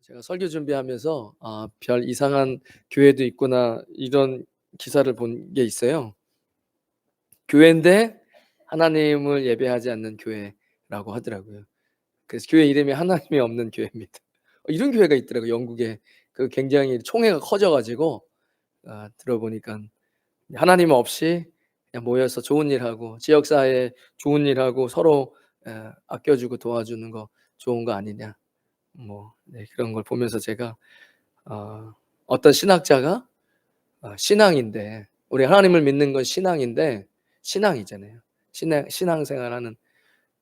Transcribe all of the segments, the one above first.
제가 설교 준비하면서 별 이상한 교회도 있구나 이런 기사를 본 게 있어요. 교회인데 하나님을 예배하지 않는 교회라고 하더라고요. 그래서 교회 이름이 하나님이 없는 교회입니다. 이런 교회가 있더라고요, 영국에. 그 굉장히 총회가 커져 가지고 들어보니까 하나님 없이 그냥 모여서 좋은 일하고 지역사회에 좋은 일하고 서로 아껴주고 도와주는 거 좋은 거 아니냐. 그런 걸 보면서 제가 어떤 신학자가 신앙인데 우리 하나님을 믿는 건 신앙인데 신앙이잖아요. 신앙생활하는.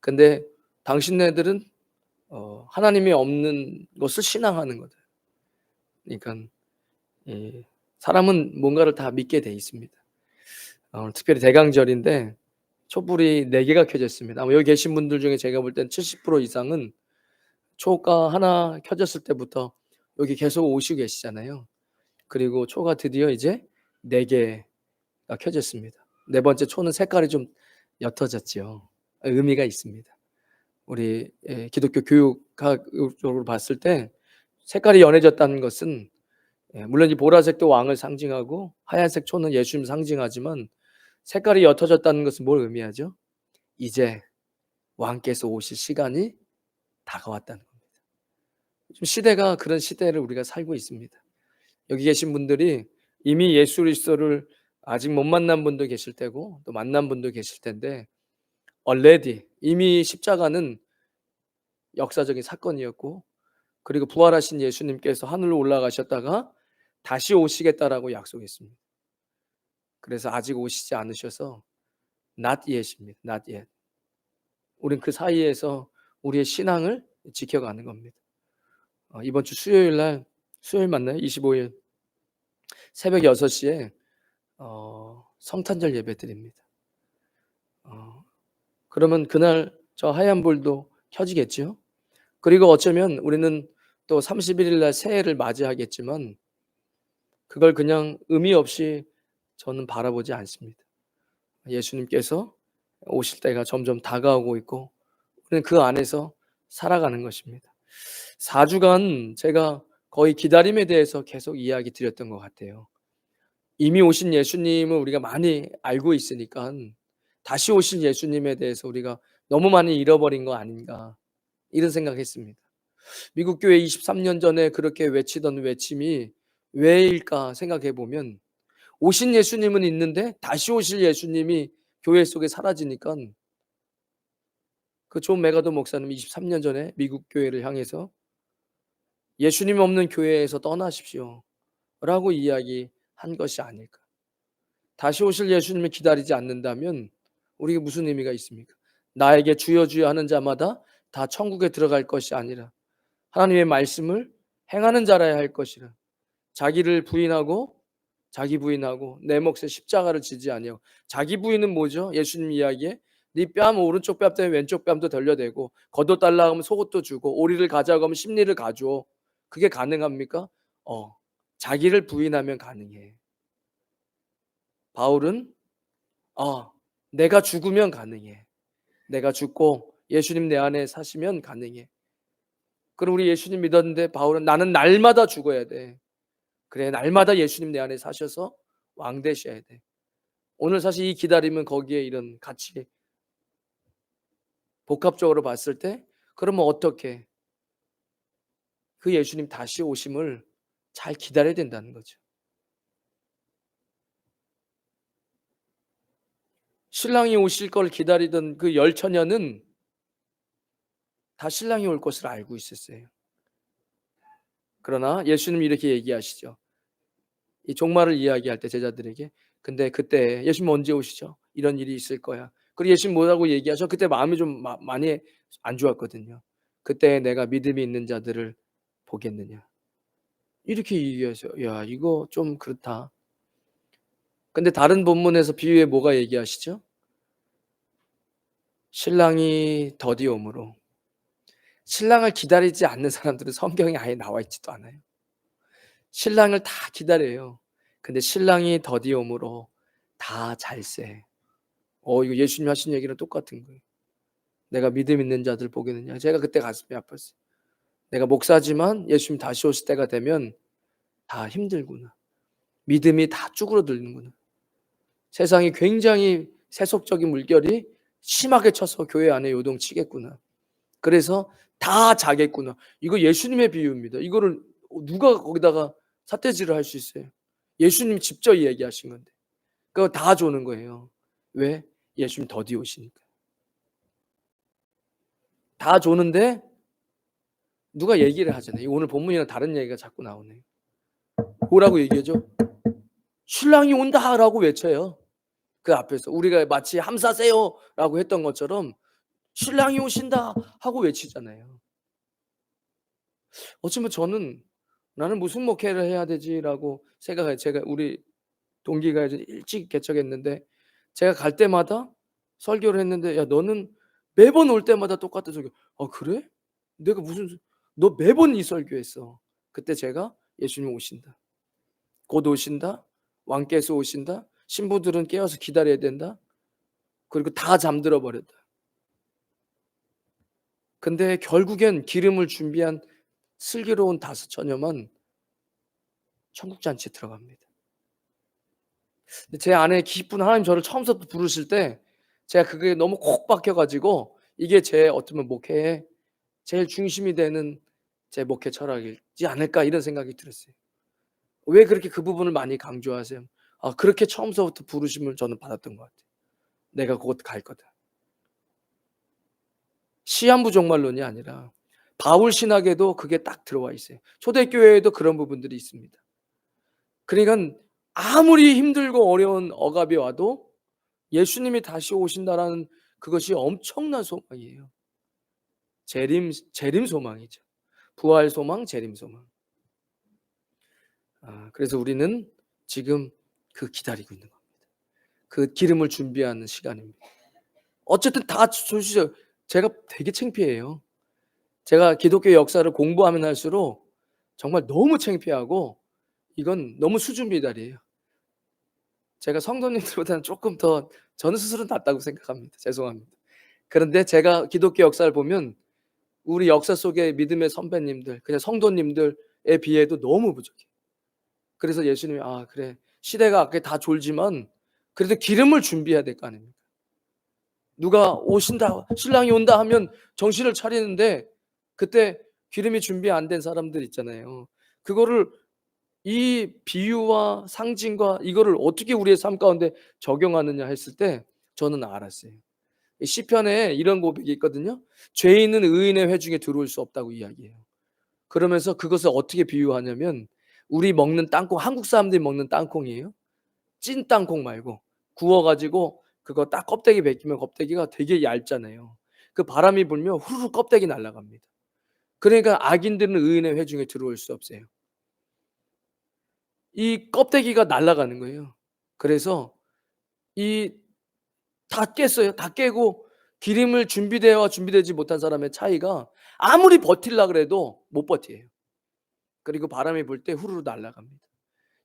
근데 당신네들은 하나님이 없는 것을 신앙하는 거다. 그러니까 이 사람은 뭔가를 다 믿게 돼 있습니다. 오늘 특별히 대강절인데 촛불이 4개가 켜져 있습니다. 아마 여기 계신 분들 중에 제가 볼 땐 70% 이상은 초가 하나 켜졌을 때부터 여기 계속 오시고 계시잖아요. 그리고 초가 드디어 이제 4개가 켜졌습니다. 4번째 초는 색깔이 좀 옅어졌지요. 의미가 있습니다. 우리 기독교 교육학적으로 봤을 때 색깔이 연해졌다는 것은 물론 이 보라색도 왕을 상징하고 하얀색 초는 예수님 상징하지만 색깔이 옅어졌다는 것은 뭘 의미하죠? 이제 왕께서 오실 시간이 다가왔다는 겁니다. 지금 시대가 그런 시대를 우리가 살고 있습니다. 여기 계신 분들이 이미 예수 그리스도를 아직 못 만난 분도 계실 테고 또 만난 분도 계실 텐데 already 이미 십자가는 역사적인 사건이었고 그리고 부활하신 예수님께서 하늘로 올라가셨다가 다시 오시겠다라고 약속했습니다. 그래서 아직 오시지 않으셔서 not yet입니다. not yet. 우린 그 사이에서 우리의 신앙을 지켜가는 겁니다. 이번 주 수요일 맞나요? 25일 새벽 6시에 성탄절 예배 드립니다. 그러면 그날 저 하얀 불도 켜지겠죠? 그리고 어쩌면 우리는 또 31일 날 새해를 맞이하겠지만 그걸 그냥 의미 없이 저는 바라보지 않습니다. 예수님께서 오실 때가 점점 다가오고 있고 우리는 그 안에서 살아가는 것입니다. 4주간 제가 거의 기다림에 대해서 계속 이야기 드렸던 것 같아요. 이미 오신 예수님을 우리가 많이 알고 있으니까 다시 오신 예수님에 대해서 우리가 너무 많이 잃어버린 거 아닌가 이런 생각했습니다. 미국 교회 23년 전에 그렇게 외치던 외침이 왜일까 생각해 보면 오신 예수님은 있는데 다시 오실 예수님이 교회 속에 사라지니까 그 존 메가도 목사님 23년 전에 미국 교회를 향해서 예수님 없는 교회에서 떠나십시오 라고 이야기한 것이 아닐까. 다시 오실 예수님을 기다리지 않는다면 우리에게 무슨 의미가 있습니까? 나에게 주여 주여 하는 자마다 다 천국에 들어갈 것이 아니라 하나님의 말씀을 행하는 자라야 할 것이라. 자기를 부인하고 자기 부인하고 내 몫에 십자가를 지지 아니하고 자기 부인은 뭐죠? 예수님 이야기에 네 뺨 오른쪽 뺨 때문에 왼쪽 뺨도 돌려대고 겉옷 달라고 하면 속옷도 주고 오리를 가져가고 하면 십리를 가줘. 그게 가능합니까? 자기를 부인하면 가능해. 바울은 내가 죽으면 가능해. 내가 죽고 예수님 내 안에 사시면 가능해. 그럼 우리 예수님 믿었는데 바울은 나는 날마다 죽어야 돼. 그래, 날마다 예수님 내 안에 사셔서 왕 되셔야 돼. 오늘 사실 이 기다림은 거기에 이런 같이 복합적으로 봤을 때 그러면 어떻게 그 예수님 다시 오심을 잘 기다려야 된다는 거죠. 신랑이 오실 걸 기다리던 그 열처녀는 다 신랑이 올 것을 알고 있었어요. 그러나 예수님이 이렇게 얘기하시죠. 이 종말을 이야기할 때 제자들에게 근데 그때 예수님 언제 오시죠? 이런 일이 있을 거야. 그리고 예수님 뭐라고 얘기하셔? 그때 마음이 좀 많이 안 좋았거든요. 그때 내가 믿음이 있는 자들을 보겠느냐. 이렇게 얘기하셔. 야, 이거 좀 그렇다. 근데 다른 본문에서 비유에 뭐가 얘기하시죠? 신랑이 더디 오므로. 신랑을 기다리지 않는 사람들은 성경에 아예 나와 있지도 않아요. 신랑을 다 기다려요. 근데 신랑이 더디 오므로 다 잘세. 이거 예수님 하신 얘기랑 똑같은 거예요. 내가 믿음 있는 자들 보겠느냐. 제가 그때 가슴이 아팠어요. 내가 목사지만 예수님 다시 오실 때가 되면 다 힘들구나. 믿음이 다 쭈그러드는구나. 세상이 굉장히 세속적인 물결이 심하게 쳐서 교회 안에 요동치겠구나. 그래서 다 자겠구나. 이거 예수님의 비유입니다. 이거를 누가 거기다가 삿대질을 할 수 있어요? 예수님이 직접 얘기하신 건데. 그거 다 조는 거예요. 왜? 예수님 더디 오시니까. 다 조는데 누가 얘기를 하잖아요. 오늘 본문이랑 다른 얘기가 자꾸 나오네요. 뭐라고 얘기하죠? 신랑이 온다라고 외쳐요. 그 앞에서 우리가 마치 함사세요라고 했던 것처럼 신랑이 오신다 하고 외치잖아요. 어쩌면 저는 '나는 무슨 목회를 해야 되지?'라고 생각해요. 제가 우리 동기가 이제 일찍 개척했는데 제가 갈 때마다 설교를 했는데 "야 너는 매번 올 때마다 똑같은 설교." "아 그래? 내가 무슨 너 매번 이 설교했어." 그때 제가 "예수님 오신다. 곧 오신다. 왕께서 오신다. 신부들은 깨어서 기다려야 된다. 그리고 다 잠들어 버렸다." 근데 결국엔 기름을 준비한 슬기로운 다섯 처녀만 천국 잔치에 들어갑니다. 근데 제 안에 기쁜 하나님 저를 처음부터 부르실 때 제가 그게 너무 콕 박혀 가지고 이게 제 어쩌면 목회의 제일 중심이 되는 제 목회 철학이지 않을까 이런 생각이 들었어요. 왜 그렇게 그 부분을 많이 강조하세요? 아 그렇게 처음서부터 부르심을 저는 받았던 것 같아요. '내가 곧 갈 거다.' 시한부 종말론이 아니라 바울 신학에도 그게 딱 들어와 있어요. 초대교회에도 그런 부분들이 있습니다. 그러니깐 아무리 힘들고 어려운 억압이 와도 예수님이 다시 오신다라는 그것이 엄청난 소망이에요. 재림 소망이죠. 부활 소망, 재림 소망. 그래서 우리는 지금 그 기다리고 있는 겁니다. 그 기름을 준비하는 시간입니다. 어쨌든 다 조시죠. 제가 되게 창피해요. 제가 기독교 역사를 공부하면 할수록 정말 너무 창피하고 이건 너무 수준 미달이에요. 제가 성도님들보다는 쪼끔 더 저는 스스로는 낫다고 생각합니다. 죄송합니다. 그런데 제가 기독교 역사를 보면 우리 역사 속의 믿음의 선배님들 그냥 성도님들에 비해도 너무 부족해요. 그래서 예수님이 '아 그래. 시대가 그렇게 다 졸지만 그래도 기름을 준비해야 될 거 아닙니까? 누가 오신다. 신랑이 온다 하면 정신을 차리는데 그때 기름이 준비 안 된 사람들 있잖아요. 그거를 이 비유와 상징과 이거를 어떻게 우리의 삶 가운데 적용하느냐 했을 때 저는 알았어요. 이 시편에 이런 고백이 있거든요. 죄인은 의인의 회중에 들어올 수 없다고 이야기해요. 그러면서 그것을 어떻게 비유하냐면 우리 먹는 땅콩 한국 사람들이 먹는 땅콩이에요. 찐 땅콩 말고 구워 가지고 그거 딱 껍데기 벗기면 껍데기가 되게 얇잖아요. 그 바람이 불면 후루룩 껍데기 날아갑니다. 그러니까 악인들은 의인의 회중에 들어올 수 없어요. 이 껍데기가 날아가는 거예요. 그래서 이 다 깼어요. 다 깨고 기름을 준비되어와 준비되지 못한 사람의 차이가 아무리 버틸라 그래도 못 버텨요. 그리고 바람이 불 때 후루룩 날아갑니다.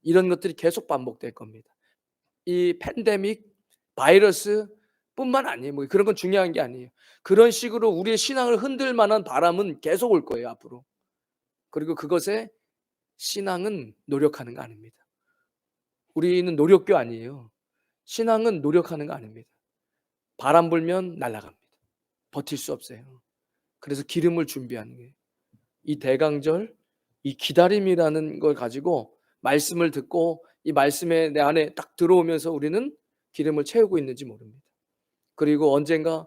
이런 것들이 계속 반복될 겁니다. 이 팬데믹, 바이러스뿐만 아니에요. 뭐 그런 건 중요한 게 아니에요. 그런 식으로 우리의 신앙을 흔들 만한 바람은 계속 올 거예요, 앞으로. 그리고 그것에 신앙은 노력하는 거 아닙니다. 우리는 노력교 아니에요. 신앙은 노력하는 거 아닙니다. 바람 불면 날아갑니다. 버틸 수 없어요. 그래서 기름을 준비하는 거예요. 이 대강절, 이 기다림이라는 걸 가지고 말씀을 듣고 이 말씀에 내 안에 딱 들어오면서 우리는 기름을 채우고 있는지 모릅니다. 그리고 언젠가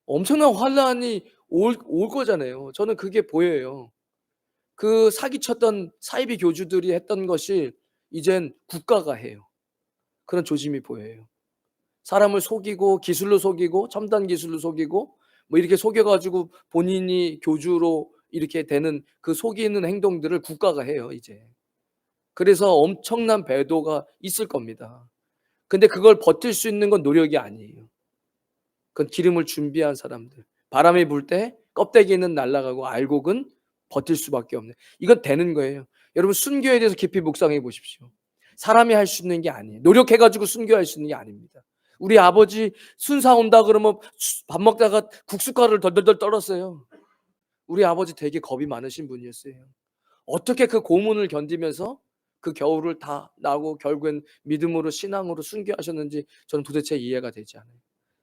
엄청난 환란이 올 거잖아요. 저는 그게 보여요. 그 사기쳤던 사이비 교주들이 했던 것이 이젠 국가가 해요. 그런 조짐이 보여요. 사람을 속이고 기술로 속이고 첨단 기술로 속이고 뭐 이렇게 속여 가지고 본인이 교주로 이렇게 되는 그 속이는 행동들을 국가가 해요, 이제. 그래서 엄청난 배도가 있을 겁니다. 근데 그걸 버틸 수 있는 건 노력이 아니에요. 그건 기름을 준비한 사람들. 바람이 불 때 껍데기는 날아가고 알곡은 버틸 수밖에 없는. 이건 되는 거예요. 여러분 순교에 대해서 깊이 묵상해 보십시오. 사람이 할 수 있는 게 아니에요. 노력해 가지고 순교할 수 있는 게 아닙니다. 우리 아버지 순사 온다 그러면 밥 먹다가 국숫가루를 덜덜덜 떨었어요. 우리 아버지 되게 겁이 많으신 분이었어요. 어떻게 그 고문을 견디면서 그 겨울을 다 나고 결국엔 믿음으로 신앙으로 순교하셨는지 저는 도대체 이해가 되지 않아요.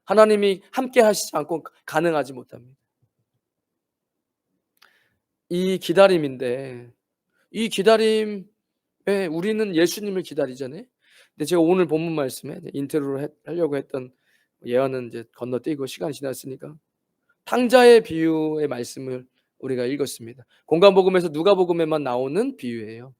하나님이 함께 하시지 않고 가능하지 못합니다. 이 기다림인데 이 기다림에 우리는 예수님을 기다리잖아요. 근데 제가 오늘 본문 말씀에 인트로를 하려고 했던 예언은 이제 건너뛰고 시간이 지났으니까 탕자의 비유의 말씀을 우리가 읽었습니다. 공관복음에서 누가복음에만 나오는 비유예요.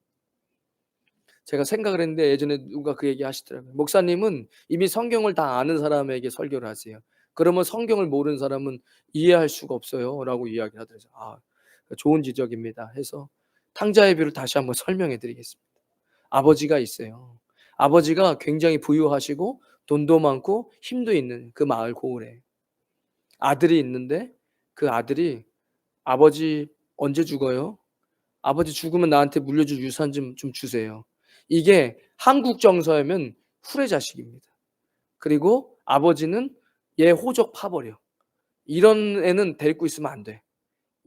제가 생각을 했는데 예전에 누가 그 얘기 하시더라고요. 목사님은 이미 성경을 다 아는 사람에게 설교를 하세요. 그러면 성경을 모르는 사람은 이해할 수가 없어요라고 이야기를 하더라고요. 아, 좋은 지적입니다. 해서 탕자의 비유를 다시 한번 설명해 드리겠습니다. 아버지가 있어요. 아버지가 굉장히 부유하시고 돈도 많고 힘도 있는 그 마을 고을에 아들이 있는데 그 아들이 "아버지 언제 죽어요? 아버지 죽으면 나한테 물려줄 유산 좀 주세요." 이게 한국 정서하면 후레자식입니다. 그리고 아버지는 얘 호적 파버려. "이런 애는 데리고 있으면 안 돼."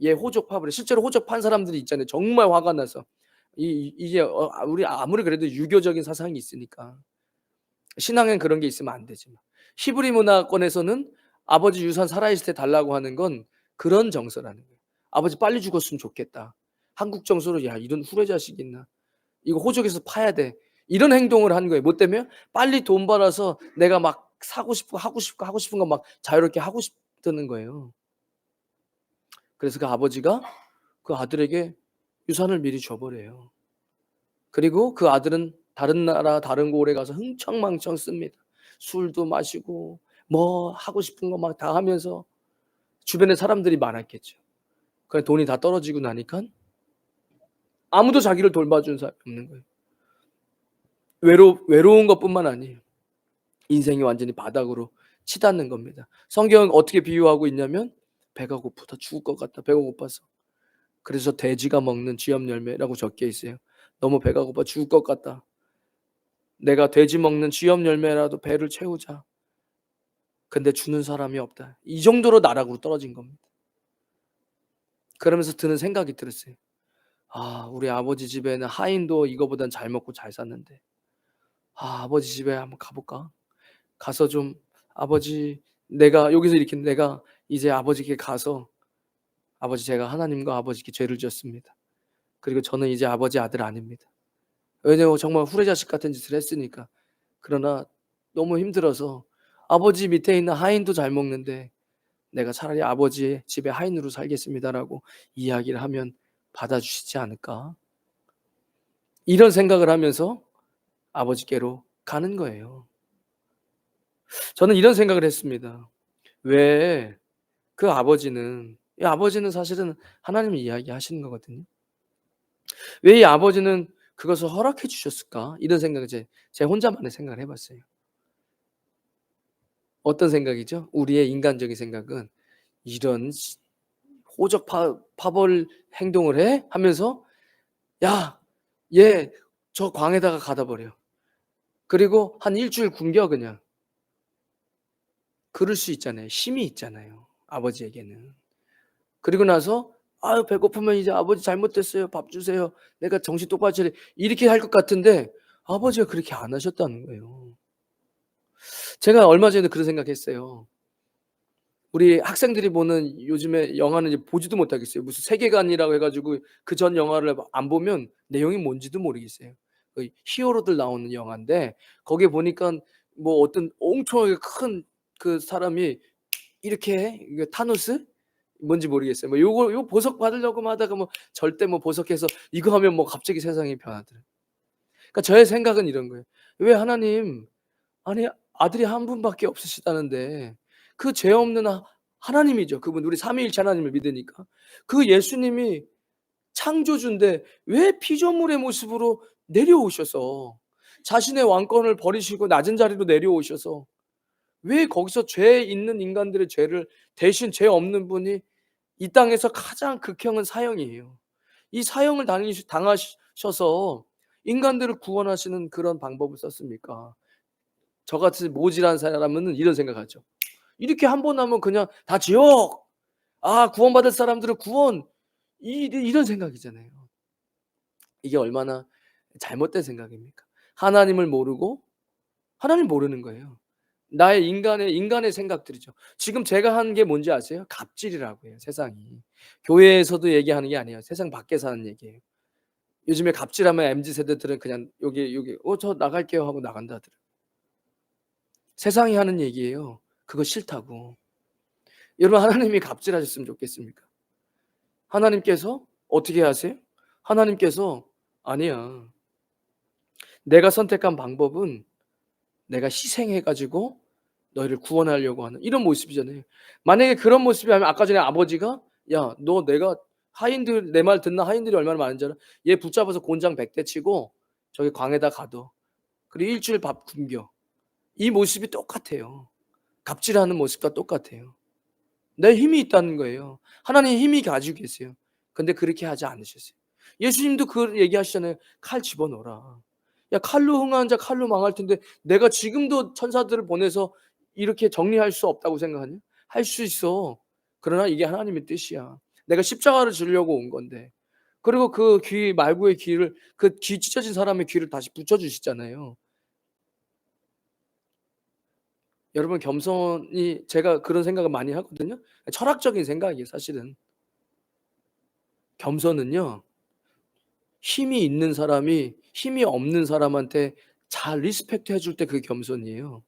얘 호적 파버려. 실제로 호적 판 사람들이 있잖아요. 정말 화가 나서. 이게 우리 아무리 그래도 유교적인 사상이 있으니까. 신앙엔 그런 게 있으면 안 되지만. 히브리 문화권에서는 아버지 유산 살아있을 때 달라고 하는 건 그런 정서라는 거예요. "아버지 빨리 죽었으면 좋겠다." 한국 정서로 "야 이런 후레자식 있나. 이거 호적에서 파야 돼." 이런 행동을 하는 거예요. 뭐 때문에요? 빨리 돈 벌어서 내가 막 사고 싶고 하고 싶은 거 막 자유롭게 하고 싶다는 거예요. 그래서 그 아버지가 그 아들에게 유산을 미리 줘 버려요. 그리고 그 아들은 다른 나라 다른 고을에 가서 흥청망청 씁니다. 술도 마시고 뭐 하고 싶은 거 막 다 하면서 주변에 사람들이 많았겠죠. 그래 돈이 다 떨어지고 나니깐 아무도 자기를 돌봐주는 사람이 없는 거예요. 외로운 것뿐만 아니에요. 인생이 완전히 바닥으로 치닫는 겁니다. 성경은 어떻게 비유하고 있냐면 "배가 고프다. 죽을 것 같다. 배가 고파서." 그래서 돼지가 먹는 쥐염 열매라고 적혀 있어요. "너무 배가 고파 죽을 것 같다. 내가 돼지 먹는 쥐염 열매라도 배를 채우자. 근데 주는 사람이 없다." 이 정도로 나락으로 떨어진 겁니다. 그러면서 드는 생각이 들었어요. '아 우리 아버지 집에는 하인도 이거보단 잘 먹고 잘 샀는데 아버지 집에 한번 가 볼까? 가서 좀 아버지 내가' 여기서 이렇게 '내가 이제 아버지께 가서 아버지 제가 하나님과 아버지께 죄를 지었습니다. 그리고 저는 이제 아버지 아들 아닙니다. 왜냐면 정말 후레자식 같은 짓을 했으니까. 그러나 너무 힘들어서 아버지 밑에 있는 하인도 잘 먹는데 내가 차라리 아버지의 집에 하인으로 살겠습니다."라고 이야기를 하면 받아주시지 않을까? 이런 생각을 하면서 아버지께로 가는 거예요. 저는 이런 생각을 했습니다. 왜 그 아버지는 이 아버지는 사실은 하나님이 이야기하시는 거거든요. 왜 이 아버지는 그것을 허락해 주셨을까? 이런 생각을 제 혼자만의 생각을 해 봤어요. 어떤 생각이죠? 우리의 인간적인 생각은 '이런 호적 파벌 행동을 해?' 하면서 '야 얘 저 광에다가 가둬 버려.' 그리고 한 일주일 굶겨 그냥. 그럴 수 있잖아요. 힘이 있잖아요, 아버지에게는. 그리고 나서 "아유 배고프면 이제 아버지 잘못됐어요. 밥 주세요. 내가 정신 똑바로 차려." 이렇게 할 것 같은데 아버지가 그렇게 안 하셨다는 거예요. 제가 얼마 전에 그런 생각했어요. 우리 학생들이 보는 요즘에 영화는 이제 보지도 못하겠어요. 무슨 세계관이라고 해 가지고 그 전 영화를 안 보면 내용이 뭔지도 모르겠어요. 그 히어로들 나오는 영화인데 거기에 보니깐 뭐 어떤 엄청나게 큰 그 사람이 이렇게 해. 이게 타노스? 뭔지 모르겠어요. 뭐 요거 보석 받으려고 하다가 뭐 절대 뭐 보석해서 이거 하면 뭐 갑자기 세상이 변하더라. 그러니까 저의 생각은 이런 거예요. 왜 하나님 아니 아들이 한 분밖에 없으시다는데 그 죄 없는 하나님이죠. 그분 우리 삼위일체 하나님을 믿으니까. 그 예수님이 창조주인데 왜 피조물의 모습으로 내려오셔서 자신의 왕권을 버리시고 낮은 자리로 내려오셔서 왜 거기서 죄 있는 인간들의 죄를 대신 죄 없는 분이 이 땅에서 가장 극형은 사형이에요. 이 사형을 당하셔서 인간들을 구원하시는 그런 방법을 썼습니까? 저같이 모질한 사람은 이런 생각하죠. '이렇게 한 번 하면 그냥 다 지옥. 아 구원받을 사람들은 구원 이런 생각이잖아요. 이게 얼마나 잘못된 생각입니까? 하나님을 모르고 하나님을 모르는 거예요. 나의 인간의 생각들이죠. 지금 제가 하는 게 뭔지 아세요? 갑질이라고 해요, 세상이. 교회에서도 얘기하는 게 아니에요. 세상 밖에서 하는 얘기예요. 요즘에 갑질하면 MZ 세대들은 그냥 여기 저 나갈게요 하고 나간다더라. 세상이 하는 얘기예요. 그거 싫다고. 여러분 하나님이 갑질하셨으면 좋겠습니까? 하나님께서 어떻게 하세요? 하나님께서 아니야. 내가 선택한 방법은 내가 희생해 가지고 너희를 구원하려고 하는 이런 모습이잖아요. 만약에 그런 모습이라면 아까 전에 아버지가 "야 너 내가 하인들 내 말 듣는 하인들이 얼마나 많은 줄 알아? 얘 붙잡아서 곤장 100대 치고 저기 광에다 가둬. 그리고 일 주일 밥 굶겨." 이 모습이 똑같아요. 갑질하는 모습과 똑같아요. 내 힘이 있다는 거예요. 하나님 힘이 가지고 계세요. 근데 그렇게 하지 않으셨어요. 예수님도 그 얘기하시잖아요. "칼 집어넣어라." 야 칼로 흥하는 자 칼로 망할 텐데 내가 지금도 천사들을 보내서 이렇게 정리할 수 없다고 생각하냐? 할 수 있어. 그러나 이게 하나님의 뜻이야. 내가 십자가를 지려고 온 건데. 그리고 그 귀 말구의 귀를 그 귀 찢어진 사람의 귀를 다시 붙여 주시잖아요. 여러분 겸손이 제가 그런 생각을 많이 하거든요. 철학적인 생각이에요 사실은. 겸손은요. 힘이 있는 사람이 힘이 없는 사람한테 잘 리스펙트 해줄 때 그게 겸손이에요.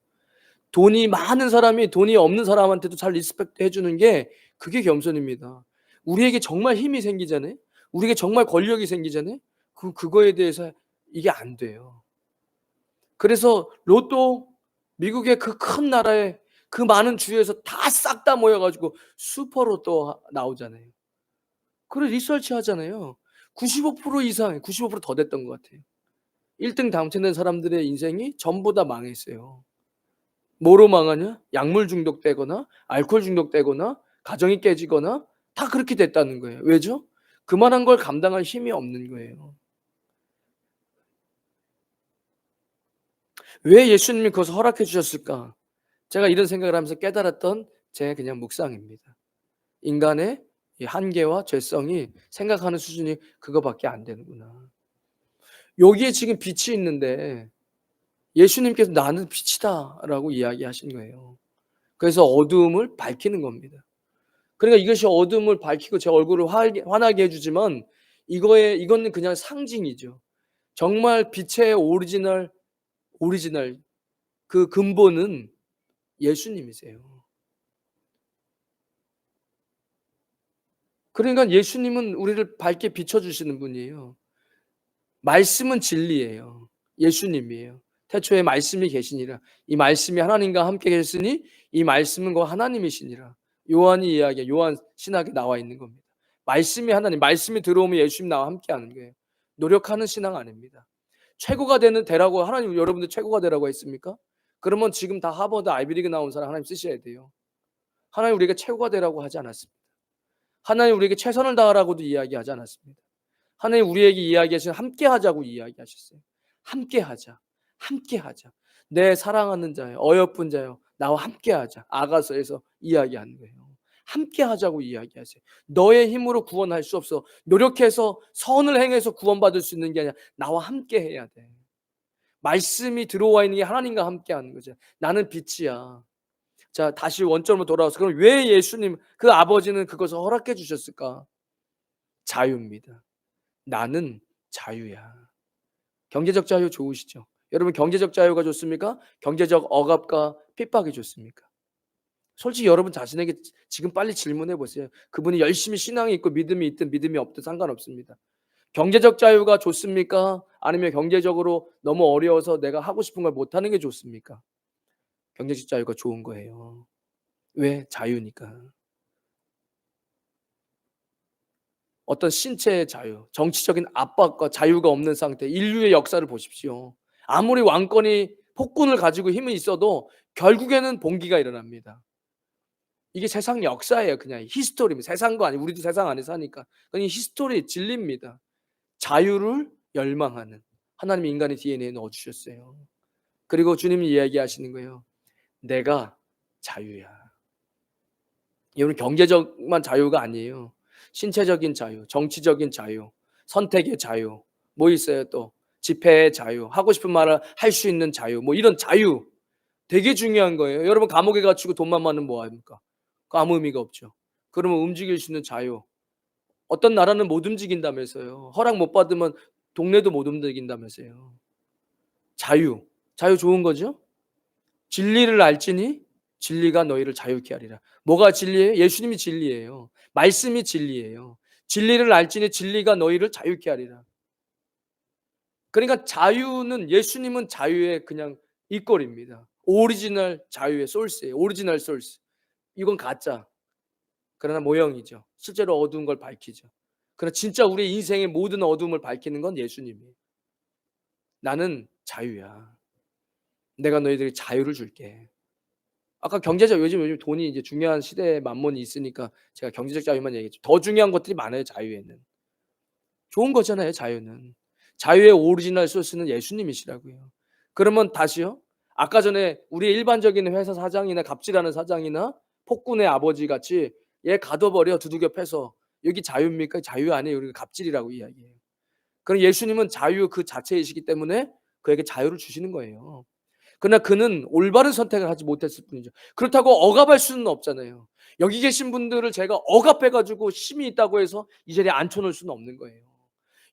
돈이 많은 사람이 돈이 없는 사람한테도 잘 리스펙트 해 주는 게 그게 겸손입니다. 우리에게 정말 힘이 생기잖아요. 우리에게 정말 권력이 생기잖아요. 그거에 대해서 이게 안 돼요. 그래서 로또 미국의 그 큰 나라에 그 많은 주에서 다 싹 다 모여 가지고 슈퍼 로또 나오잖아요. 그걸 리서치 하잖아요. 95% 이상 95%더 됐던 것 같아요. 1등 당첨된 사람들의 인생이 전부 다 망했어요. 뭐로 망하냐? 약물 중독되거나 알코올 중독되거나 가정이 깨지거나 다 그렇게 됐다는 거예요. 왜죠? 그만한 걸 감당할 힘이 없는 거예요. 왜 예수님이 그것을 허락해 주셨을까? 제가 이런 생각을 하면서 깨달았던 제 그냥 묵상입니다. 인간의 이 한계와 죄성이 생각하는 수준이 그거밖에 안 되는구나. 여기에 지금 빛이 있는데 예수님께서 "나는 빛이다."라고 이야기하신 거예요. 그래서 어두움을 밝히는 겁니다. 그러니까 이것이 어둠을 밝히고 제 얼굴을 환하게 해 주지만 이거는 그냥 상징이죠. 정말 빛의 오리지널 그 근본은 예수님이세요. 그러니까 예수님은 우리를 밝게 비춰 주시는 분이에요. 말씀은 진리예요. 예수님이에요. 태초에 말씀이 계시니라. 이 말씀이 하나님과 함께 계셨으니 이 말씀은 곧 하나님이시니라. 요한이 이야기해 요한 신학에 나와 있는 겁니다. 말씀이 하나님, 말씀이 들어오면 예수님 나와 함께 하는 거예요. 노력하는 신앙 아닙니다. 최고가 되라고 하나님 여러분들 최고가 되라고 했습니까? 그러면 지금 다 하버드 아이비리그 나온 사람 하나님 쓰셔야 돼요. 하나님 우리에게 최고가 되라고 하지 않았습니다. 하나님 우리에게 최선을 다하라고도 이야기하지 않았습니다. 하나님 우리에게 이야기하신 함께 하자고 이야기하셨어요. 함께 하자. 함께 하자. 내 사랑하는 자여 어여쁜 자여 나와 함께 하자. 아가서에서 이야기하는 거예요. 함께 하자고 이야기하세요. 너의 힘으로 구원할 수 없어. 노력해서 선을 행해서 구원받을 수 있는 게 아니라 나와 함께 해야 돼. 말씀이 들어와 있는 게 하나님과 함께 하는 거죠. 나는 빛이야. 자, 다시 원점으로 돌아와서 그럼 왜 예수님 그 아버지는 그것을 허락해 주셨을까? 자유입니다. 나는 자유야. 경제적 자유 좋으시죠? 여러분 경제적 자유가 좋습니까? 경제적 억압과 핍박이 좋습니까? 솔직히 여러분 자신에게 지금 빨리 질문해 보세요. 그분이 열심히 신앙이 있고 믿음이 있든 믿음이 없든 상관없습니다. 경제적 자유가 좋습니까? 아니면 경제적으로 너무 어려워서 내가 하고 싶은 걸 못 하는 게 좋습니까? 경제적 자유가 좋은 거예요. 왜? 자유니까. 어떤 신체의 자유, 정치적인 압박과 자유가 없는 상태, 인류의 역사를 보십시오. 아무리 왕권이 폭군을 가지고 힘이 있어도 결국에는 봉기가 일어납니다. 이게 세상 역사예요. 그냥 히스토리입니다. 세상도 아니고 우리도 세상 안에 사니까. 그냥 히스토리 진리입니다. 자유를 열망하는 하나님이 인간의 DNA에 넣어 주셨어요. 그리고 주님이 이야기하시는 거예요. 내가 자유야. 이거는 경제적만 자유가 아니에요. 신체적인 자유, 정치적인 자유, 선택의 자유, 뭐 있어요 또. 집회의 자유, 하고 싶은 말을 할 수 있는 자유, 뭐 이런 자유 되게 중요한 거예요. 여러분 감옥에 갇히고 돈만 많으면 뭐 합니까? 그 아무 의미가 없죠. 그러면 움직일 수 있는 자유. 어떤 나라는 못 움직인다면서요. 허락 못 받으면 동네도 못 움직인다면서요. 자유. 자유 좋은 거죠? 진리를 알지니 진리가 너희를 자유케 하리라. 뭐가 진리예요? 예수님이 진리예요. 말씀이 진리예요. 진리를 알지니 진리가 너희를 자유케 하리라. 그러니까 자유는 예수님은 자유의 그냥 이꼴입니다. 오리지널 자유의 소스예요. 오리지널 소스. 이건 가짜. 그러나 모형이죠. 실제로 어두운 걸 밝히죠. 그러나 진짜 우리 인생의 모든 어둠을 밝히는 건 예수님이에요. 나는 자유야. 내가 너희들에게 자유를 줄게. 아까 경제적 요즘 돈이 이제 중요한 시대에 만몬이 있으니까 제가 경제적 자유만 얘기했죠. 더 중요한 것들이 많아요, 자유에는. 좋은 거잖아요, 자유는. 자유의 오리지널 소스는 예수님이시라고요. 그러면 다시요. 아까 전에 우리의 일반적인 회사 사장이나 갑질하는 사장이나 폭군의 아버지 같이 얘 가둬버려 두들겨 패서 여기 자유입니까? 자유 아니에요. 우리가 갑질이라고 이야기해요. 그럼 예수님은 자유 그 자체이시기 때문에 그에게 자유를 주시는 거예요. 그러나 그는 올바른 선택을 하지 못했을 뿐이죠. 그렇다고 억압할 수는 없잖아요. 여기 계신 분들을 제가 억압해 가지고 힘이 있다고 해서 이 자리에 앉혀 놓을 수는 없는 거예요.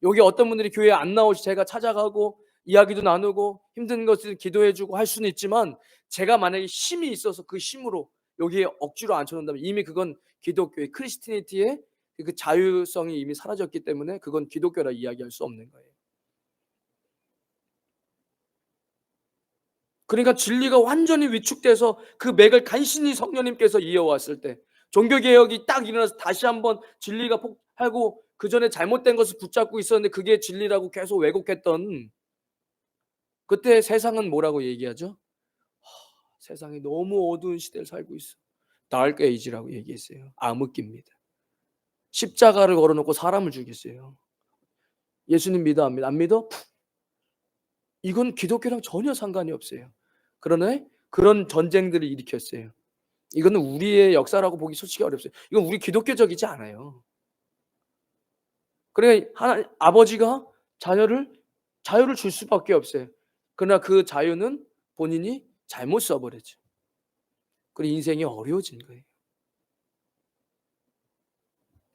여기 어떤 분들이 교회에 안 나오시 제가 찾아가고 이야기도 나누고 힘든 것을 기도해 주고 할 수는 있지만 제가 만약에 힘이 있어서 그 힘으로 여기에 억지로 앉혀 놓는다면 이미 그건 기독교의 크리스티니티의 그 자유성이 이미 사라졌기 때문에 그건 기독교라 이야기할 수 없는 거예요. 그러니까 진리가 완전히 위축돼서 그 맥을 간신히 성령님께서 이어왔을 때 종교개혁이 딱 일어나서 다시 한번 진리가 폭하고 그전에 잘못된 것을 붙잡고 있었는데 그게 진리라고 계속 왜곡했던 그때 세상은 뭐라고 얘기하죠? 세상이 너무 어두운 시대를 살고 있어. 다크 에이지라고 얘기했어요. 암흑기입니다. 십자가를 걸어놓고 사람을 죽였어요. 예수님 믿어 안 믿어? 안 믿어? 이건 기독교랑 전혀 상관이 없어요. 그러나 그런 전쟁들을 일으켰어요. 이거는 우리의 역사라고 보기 솔직히 어렵어요. 이건 우리 기독교적이지 않아요. 그래 아버지가 자유를 줄 수밖에 없어요. 그러나 그 자유는 본인이 잘못 써 버렸죠. 그리고 인생이 어려워진 거예요.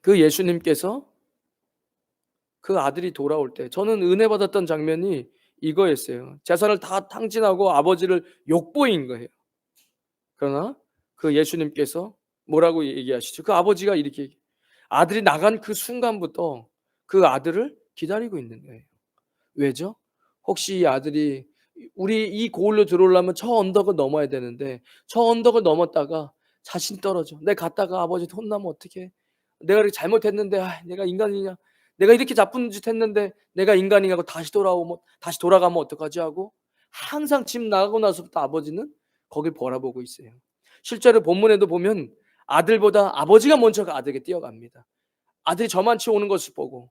그 예수님께서 그 아들이 돌아올 때 저는 은혜 받았던 장면이 이거였어요. 재산을 다 탕진하고 아버지를 욕보인 거예요. 그러나 그 예수님께서 뭐라고 얘기하시죠? 그 아버지가 이렇게 아들이 나간 그 순간부터 그 아들을 기다리고 있는 거예요. 왜죠? 혹시 이 아들이 우리 이 고을로 들어오려면 저 언덕을 넘어야 되는데 저 언덕을 넘었다가 자신 떨어져. 내가 갔다가 아버지한테 혼나면 어떡해? 내가 이렇게 잘못했는데 내가 인간이냐? 내가 이렇게 나쁜 짓 했는데 내가 인간이냐고 다시 돌아가면 어떡하지 하고 항상 집 나가고 나서부터 아버지는 거길 바라보고 있어요. 실제로 본문에도 보면 아들보다 아버지가 먼저 그 아들에게 뛰어갑니다. 아들이 저만치 오는 것을 보고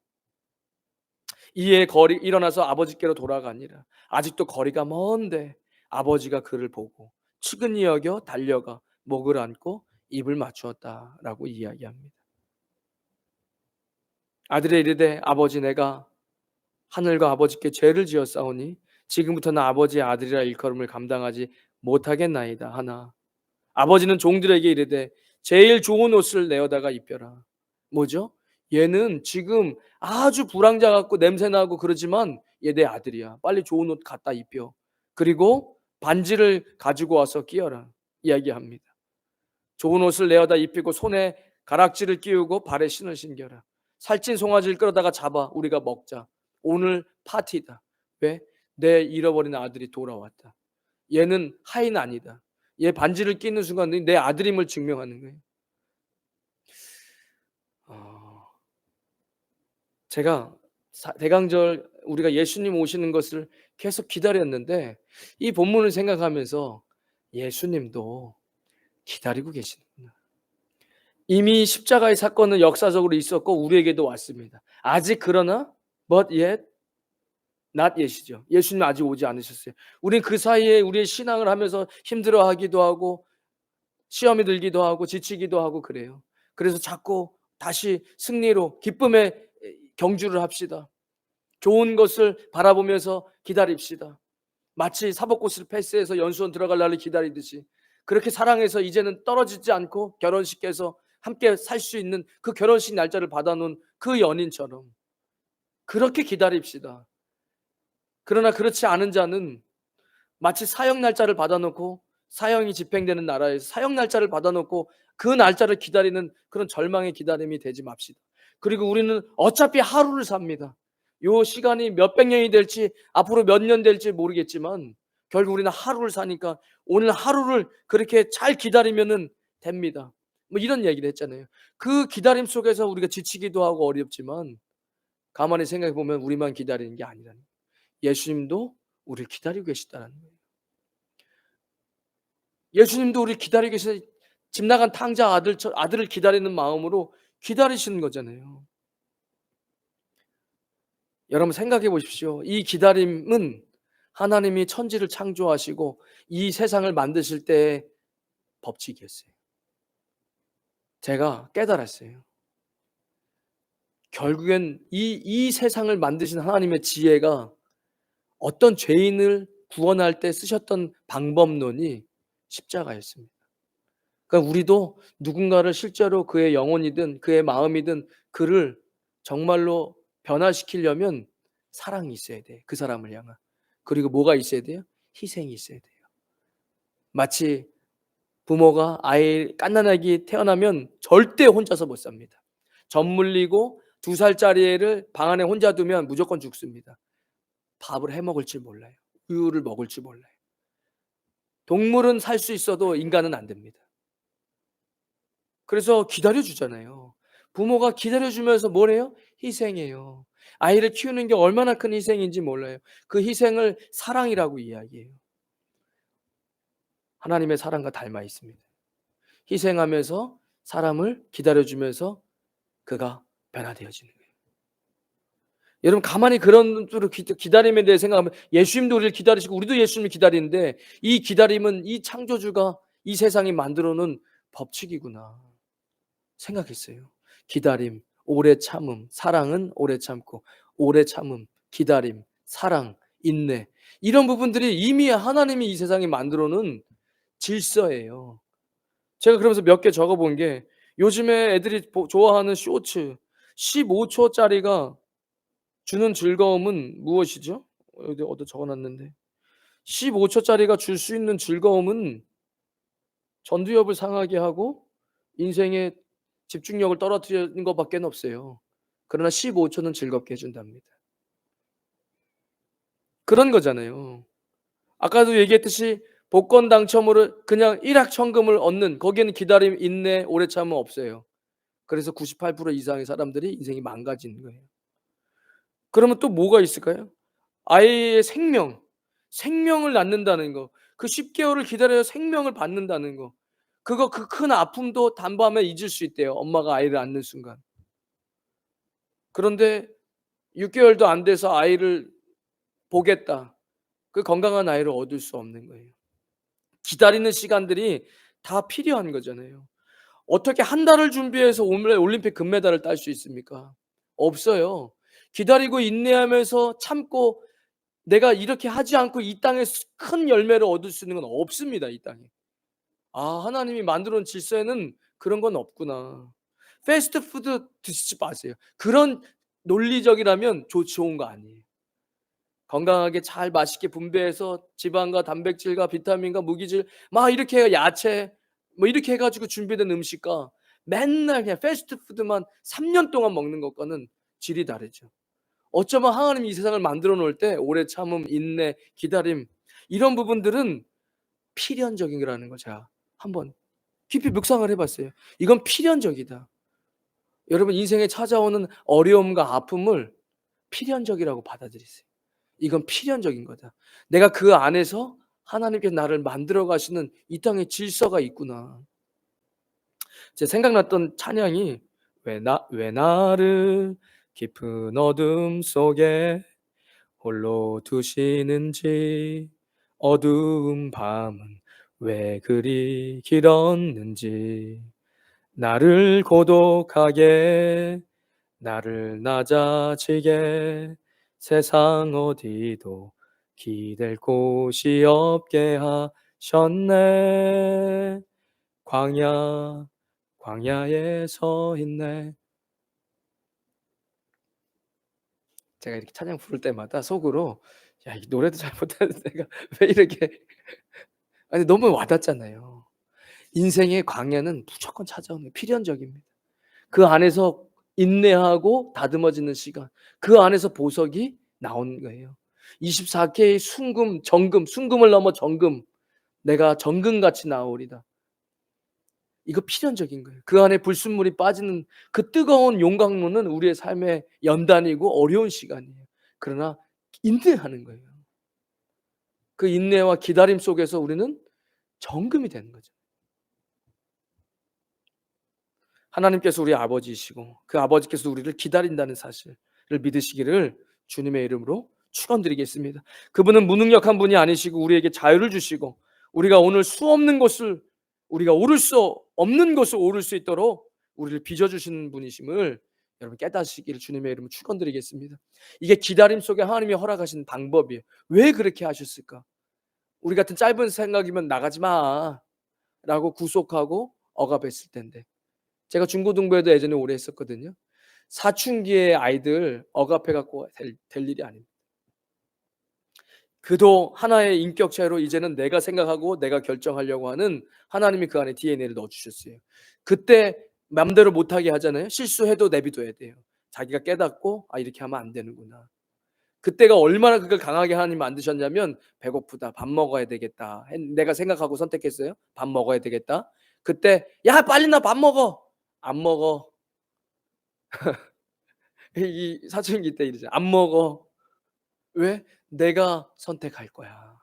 이에 일어나서 아버지께로 돌아가니라. 아직도 거리가 먼데 아버지가 그를 보고 측은히 여겨 달려가 목을 안고 입을 맞추었다라고 이야기합니다. 아들이 이르되 아버지 내가 하늘과 아버지께 죄를 지었사오니 지금부터는 아버지의 아들이라 일컬음을 감당하지 못하겠나이다 하나 아버지는 종들에게 이르되 제일 좋은 옷을 내어다가 입혀라. 뭐죠? 얘는 지금 아주 불황자 같고 냄새나고 그러지만 얘 내 아들이야. 빨리 좋은 옷 갖다 입혀. 그리고 반지를 가지고 와서 끼워라. 이야기합니다. 좋은 옷을 내어다 입히고 손에 가락지를 끼우고 발에 신을 신겨라. 살찐 송아지를 끌어다가 잡아 우리가 먹자. 오늘 파티다. 왜? 내 잃어버린 아들이 돌아왔다. 얘는 하인 아니다. 얘 반지를 끼는 순간 내 아들임을 증명하는 거예요. 제가 대강절 우리가 예수님 오시는 것을 계속 기다렸는데 이 본문을 생각하면서 예수님도 기다리고 계시는구나. 이미 십자가의 사건은 역사적으로 있었고 우리에게도 왔습니다. 아직 그러나 but yet not yet이죠. 예수님 아직 오지 않으셨어요. 우린 그 사이에 우리의 신앙을 하면서 힘들어하기도 하고 시험이 들기도 하고 지치기도 하고 그래요. 그래서 자꾸 다시 승리로 기쁨의 경주를 합시다. 좋은 것을 바라보면서 기다립시다. 마치 사법고시를 패스해서 연수원 들어갈 날을 기다리듯이 그렇게 사랑해서 이제는 떨어지지 않고 결혼식에서 함께 살 수 있는 그 결혼식 날짜를 받아놓은 그 연인처럼 그렇게 기다립시다. 그러나 그렇지 않은 자는 마치 사형 날짜를 받아놓고 사형이 집행되는 나라에서 사형 날짜를 받아놓고 그 날짜를 기다리는 그런 절망의 기다림이 되지 맙시다. 그리고 우리는 어차피 하루를 삽니다. 요 시간이 몇백 년이 될지 앞으로 몇 년 될지 모르겠지만 결국 우리는 하루를 사니까 오늘 하루를 그렇게 잘 기다리면은 됩니다. 뭐 이런 얘기를 했잖아요. 그 기다림 속에서 우리가 지치기도 하고 어렵지만 가만히 생각해 보면 우리만 기다리는 게 아니라는 거예요. 예수님도 우리를 기다리고 계시다는 거예요. 예수님도 우리 기다리고 계셔 집 나간 탕자 아들을 기다리는 마음으로 기다리시는 거잖아요. 여러분 생각해 보십시오. 이 기다림은 하나님이 천지를 창조하시고 이 세상을 만드실 때의 법칙이었어요. 제가 깨달았어요. 결국엔 이 세상을 만드신 하나님의 지혜가 어떤 죄인을 구원할 때 쓰셨던 방법론이 십자가였습니다. 그러니까 우리도 누군가를 실제로 그의 영혼이든 그의 마음이든 그를 정말로 변화시키려면 사랑이 있어야 돼. 그 사람을 향한. 그리고 뭐가 있어야 돼요? 희생이 있어야 돼요. 마치 부모가 아이 갓난아기 태어나면 절대 혼자서 못 삽니다. 젖 물리고 2살짜리 애를 방 안에 혼자 두면 무조건 죽습니다. 밥을 해 먹을 줄 몰라요. 우유를 먹을 줄 몰라요. 동물은 살 수 있어도 인간은 안 됩니다. 그래서 기다려 주잖아요. 부모가 기다려 주면서 뭘 해요? 희생해요. 아이를 키우는 게 얼마나 큰 희생인지 몰라요. 그 희생을 사랑이라고 이야기해요. 하나님의 사랑과 닮아 있습니다. 희생하면서 사람을 기다려 주면서 그가 변화되어지는 거예요. 여러분 가만히 그런 쪽으로 기다림에 대해 생각하면 예수님도 우리를 기다리시고 우리도 예수님을 기다리는데 이 기다림은 이 창조주가 이 세상이 만들어 놓은 법칙이구나 생각했어요. 기다림, 오래 참음, 사랑은 오래 참고 오래 참음, 기다림, 사랑, 인내 이런 부분들이 이미 하나님이 이 세상에 만들어 놓은 질서예요. 제가 그러면서 몇 개 적어 본 게 요즘에 애들이 좋아하는 쇼츠 15초짜리가 주는 즐거움은 무엇이죠? 어디 적어 놨는데 15초짜리가 줄 수 있는 즐거움은 전두엽을 상하게 하고 인생의 집중력을 떨어뜨리는 것밖에는 없어요. 그러나 15초는 즐겁게 해 준답니다. 그런 거잖아요. 아까도 얘기했듯이 복권 당첨으로 그냥 일확천금을 얻는 거기에는 기다림, 인내, 오래 참음 없어요. 그래서 98% 이상의 사람들이 인생이 망가지는 거예요. 그러면 또 뭐가 있을까요? 아이의 생명을 낳는다는 거. 그 10개월을 기다려야 생명을 받는다는 거. 그거 그 큰 아픔도 단밤에 잊을 수 있대요, 엄마가 아이를 안는 순간. 그런데 6개월도 안 돼서 아이를 보겠다. 그 건강한 아이를 얻을 수 없는 거예요. 기다리는 시간들이 다 필요한 거잖아요. 어떻게 한 달을 준비해서 올림픽 금메달을 딸 수 있습니까? 없어요. 기다리고 인내하면서 참고 내가 이렇게 하지 않고 이 땅에 큰 열매를 얻을 수 있는 건 없습니다, 이 땅에. 아, 하나님이 만들어 놓은 질서에는 그런 건 없구나. 패스트푸드 드시지 마세요. 그런 논리적이라면 좋은 거 아니에요. 건강하게 잘 맛있게 분배해서 지방과 단백질과 비타민과 무기질 막 이렇게 야채 뭐 이렇게 해 가지고 준비된 음식과 맨날 그냥 패스트푸드만 3년 동안 먹는 것과는 질이 다르죠. 어쩌면 하나님이 이 세상을 만들어 놓을 때 오래 참음, 인내, 기다림 이런 부분들은 필연적인 거라는 걸 제가 한번 깊이 묵상을 해 봤어요. 이건 필연적이다. 여러분 인생에 찾아오는 어려움과 아픔을 필연적이라고 받아들이세요. 이건 필연적인 거다. 내가 그 안에서 하나님께서 나를 만들어 가시는 이 땅의 질서가 있구나. 제 생각났던 찬양이 왜 나를 깊은 어둠 속에 홀로 두시는지 어두운 밤은 왜 그리 길었는지 나를 고독하게 나를 낮아지게 세상 어디도 기댈 곳이 없게 하셨네. 광야에 서 있네. 제가 이렇게 찬양 부를 때마다 속으로 '야 이 노래도 잘 못하는 내가 왜 이렇게' 아니 너무 와닿잖아요. 인생의 광야는 무조건 찾아오는 필연적입니다. 그 안에서 인내하고 다듬어지는 시간, 그 안에서 보석이 나오는 거예요. 24K의 순금, 정금, 순금을 넘어 정금, 내가 정금같이 나오리다. 이거 필연적인 거예요. 그 안에 불순물이 빠지는 그 뜨거운 용광로는 우리의 삶의 연단이고 어려운 시간이에요. 그러나 인내하는 거예요. 그 인내와 기다림 속에서 우리는 정금이 되는 거죠. 하나님께서 우리 아버지이시고 그 아버지께서 우리를 기다린다는 사실을 믿으시기를 주님의 이름으로 축원드리겠습니다. 그분은 무능력한 분이 아니시고 우리에게 자유를 주시고 우리가 오늘 수 없는 곳을 우리가 오를 수 없는 곳을 오를 수 있도록 우리를 빚어 주시는 분이심을 여러분 깨닫으시기를 주님의 이름으로 축원드리겠습니다. 이게 기다림 속에 하나님이 허락하신 방법이에요. 왜 그렇게 하셨을까? 우리 같은 짧은 생각이면 나가지 마라고 구속하고 억압했을 텐데 제가 중고등부에도 예전에 오래 했었거든요. 사춘기의 아이들 억압해 갖고 될 일이 아닙니다. 그도 하나의 인격 차이로 이제는 내가 생각하고 내가 결정하려고 하는 하나님이 그 안에 DNA를 넣어 주셨어요. 그때 맘대로 못하게 하잖아요. 실수해도 내비둬야 돼요. 자기가 깨닫고 '아 이렇게 하면 안 되는구나.' 그때가 얼마나 그걸 강하게 하나님 만드셨냐면 '배고프다. 밥 먹어야 되겠다.' 내가 생각하고 선택했어요. '밥 먹어야 되겠다.' 그때 "야 빨리 나 밥 먹어." "안 먹어." 이 사춘기 때 이러죠. "안 먹어." 왜? "내가 선택할 거야."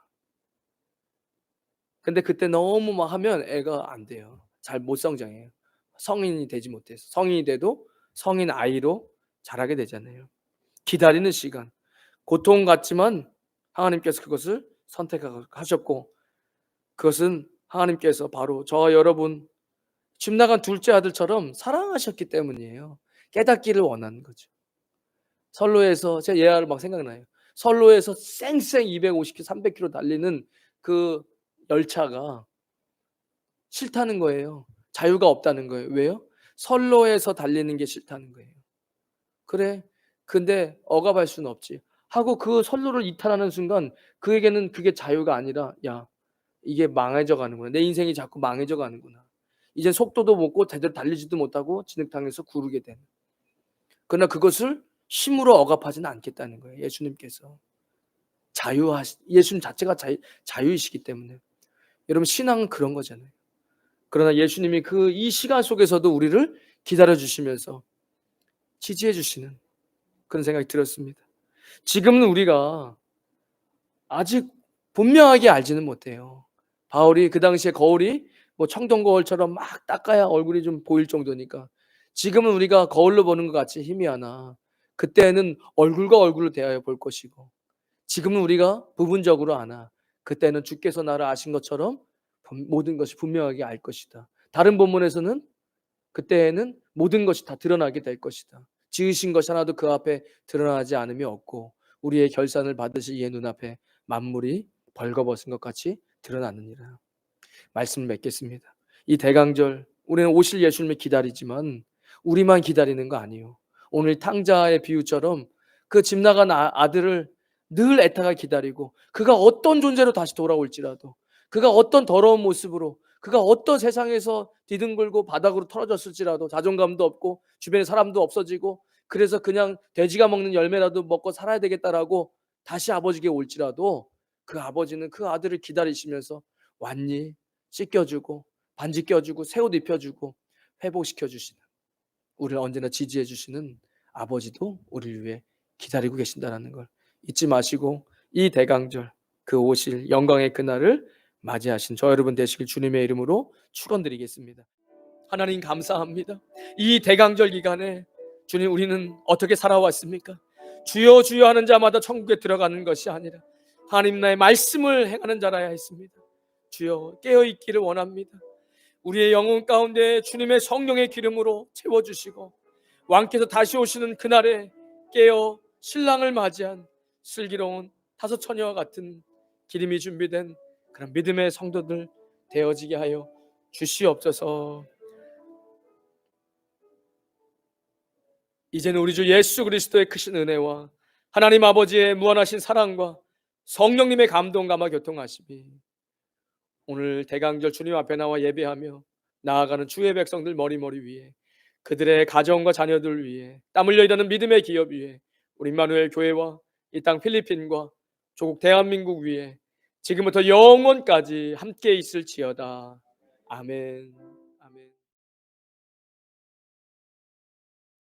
근데 그때 너무 막 하면 애가 안 돼요. 잘 못 성장해요. 성인이 되지 못해서. 성인이 돼도 성인 아이로 자라게 되잖아요. 기다리는 시간. 고통 같지만 하나님께서 그것을 선택하셨고 그것은 하나님께서 바로 저와 여러분 집 나간 둘째 아들처럼 사랑하셨기 때문이에요. 깨닫기를 원하는 거죠. 선로에서 제가 예화를 막 생각나요. 선로에서 쌩쌩 250km, 300km 달리는 그 열차가 싫다는 거예요. 자유가 없다는 거예요. 왜요? 선로에서 달리는 게 싫다는 거예요. 그래. 근데 억압할 수는 없지. 하고 그 선로를 이탈하는 순간 그에게는 그게 자유가 아니라 '야 이게 망해져 가는구나. 내 인생이 자꾸 망해져 가는구나. 이제 속도도 못 고 제대로 달리지도 못하고 진흙탕에서 구르게 되는.' 그러나 그것을 힘으로 억압하지는 않겠다는 거예요, 예수님께서. 예수님 자체가 자유이시기 때문에. 여러분 신앙은 그런 거잖아요. 그러나 예수님이 그 이 시간 속에서도 우리를 기다려 주시면서 지지해 주시는 그런 생각이 들었습니다. 지금은 우리가 아직 분명하게 알지는 못해요. 바울이 그 당시에 거울이 뭐 청동 거울처럼 막 닦아야 얼굴이 좀 보일 정도니까 지금은 우리가 거울로 보는 것 같이 희미하나 그때는 얼굴과 얼굴로 대하여 볼 것이고 지금은 우리가 부분적으로 아나 그때는 주께서 나를 아신 것처럼 모든 것이 분명하게 알 것이다. 다른 본문에서는 그때에는 모든 것이 다 드러나게 될 것이다. 지으신 것이 하나도 그 앞에 드러나지 않음이 없고 우리의 결산을 받으실 이의 눈앞에 만물이 벌거벗은 것 같이 드러나느니라. 말씀을 맺겠습니다. 이 대강절 우리는 오실 예수님을 기다리지만 우리만 기다리는 거 아니에요. 오늘 탕자의 비유처럼 그 집 나간 아들을 늘 애타게 기다리고 그가 어떤 존재로 다시 돌아올지라도 그가 어떤 더러운 모습으로 그가 어떤 세상에서 디둥글고 바닥으로 떨어졌을지라도 자존감도 없고 주변에 사람도 없어지고 그래서 그냥 돼지가 먹는 열매라도 먹고 살아야 되겠다라고 다시 아버지께 올지라도 그 아버지는 그 아들을 기다리시면서 왔니? 씻겨주고 반지 껴주고 새 옷 입혀주고 회복시켜 주시는 우리를 언제나 지지해 주시는 아버지도 우리를 위해 기다리고 계신다는 걸 잊지 마시고 이 대강절 그 오실 영광의 그날을 맞이하신 저 여러분 되시길 주님의 이름으로 축원드리겠습니다. 하나님 감사합니다. 이 대강절 기간에 주님 우리는 어떻게 살아왔습니까? 주여 주여 하는 자마다 천국에 들어가는 것이 아니라 하나님 나의 말씀을 행하는 자라야 했습니다. 주여 깨어 있기를 원합니다. 우리의 영혼 가운데 주님의 성령의 기름으로 채워주시고 왕께서 다시 오시는 그날에 깨어 신랑을 맞이한 슬기로운 다섯 처녀와 같은 기름이 준비된 그런 믿음의 성도들 되어지게 하여 주시옵소서. 이제는 우리 주 예수 그리스도의 크신 은혜와 하나님 아버지의 무한하신 사랑과 성령님의 감동 감화 교통하심이 오늘 대강절 주님 앞에 나와 예배하며 나아가는 주의 백성들 머리머리 위에, 그들의 가정과 자녀들 위에, 땀 흘려 일하는 믿음의 기업 위에, 우리 임마누엘 교회와 이 땅 필리핀과 조국 대한민국 위에 지금부터 영원까지 함께 있을지어다. 아멘.